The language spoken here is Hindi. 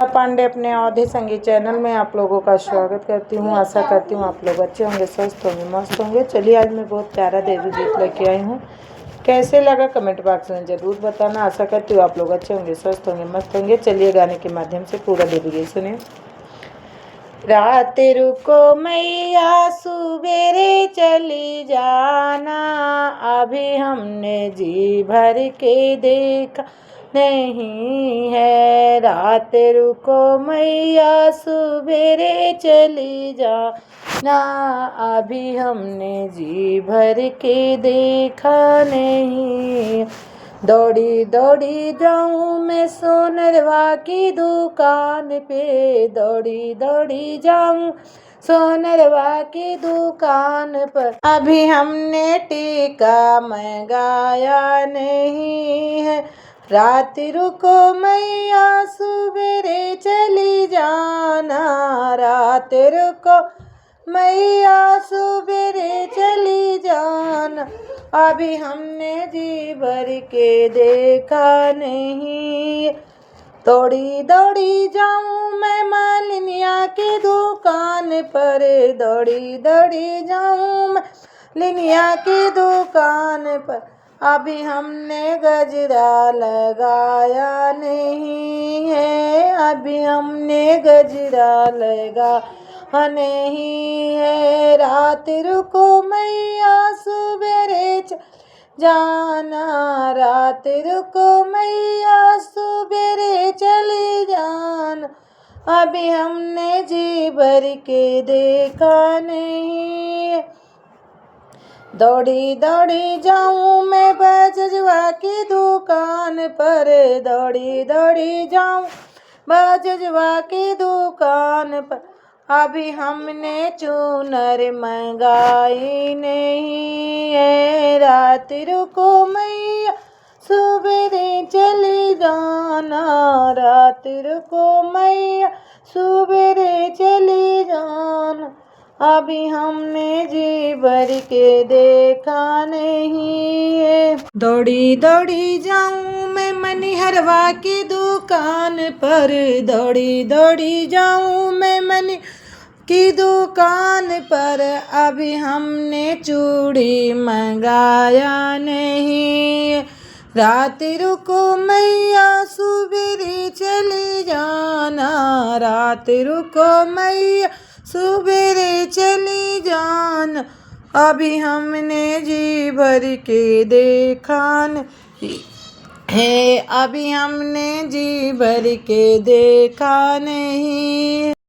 पांडे अपने अवधि संगीत चैनल में आप लोगों का स्वागत करती हूँ। आशा करती हूँ आप लोग अच्छे होंगे, स्वस्थ होंगे, मस्त होंगे। चलिए आज मैं बहुत प्यारा देवी गीत लेके आई हूँ। कैसे लगा कमेंट बॉक्स में ज़रूर बताना। आशा करती हूँ आप लोग अच्छे होंगे, स्वस्थ होंगे, मस्त होंगे। चलिए गाने के माध्यम से पूरा देवी गीत सुनिए। रात रुको मैया सुबेरे चली जाना, अभी हमने जी भर के देखा नहीं है। रात रुको मैया सुबेरे चली जाना, अभी हमने जी भर के देखा नहीं। दौड़ी दौड़ी जाऊं मैं सोनरवा की दुकान पे, दौड़ी दौड़ी जाऊं सोनरवा की दुकान पर, अभी हमने टीका मंगाया नहीं है। रात रुको मैया सुबेरे चली जाना, रात रुको मैया सुबेरे चली जाना, अभी हमने जी भर के देखा नहीं। दौड़ी दौड़ी जाऊं मैं मालिनिया की दुकान पर, दौड़ी दौड़ी जाऊं मैं लिनिया की दुकान पर, अभी हमने गजरा लगाया नहीं है, अभी हमने गजरा लगा नहीं है। रात रुको मैया सुबेरे जाना, रात रुको मैया सुबेरे चली जाना, अभी हमने जी भर के देखा नहीं। दौड़ी दौड़ी जाऊं मैं बजवा की दुकान पर, दौड़ी दौड़ी जाऊं बजवा की दुकान पर, अभी हमने चूनर मंगाई नहीं है। रात रुको मैया सुबेरे चली जाना, रात रुको मैया सुबेरे चली जाना, अभी हमने जी भर के देखा नहीं है। दौड़ी दौड़ी जाऊं मैं मनिहरवा की दुकान पर, दौड़ी दौड़ी जाऊं मैं मनी की दुकान पर, अभी हमने चूड़ी मंगाया नहीं। रात रुको मैया सुबेरे चली जाना, रात रुको मैया सुबेरे चली जाना, अभी हमने जी भर के देखा नहीं है, अभी हमने जी भर के देखा नहीं।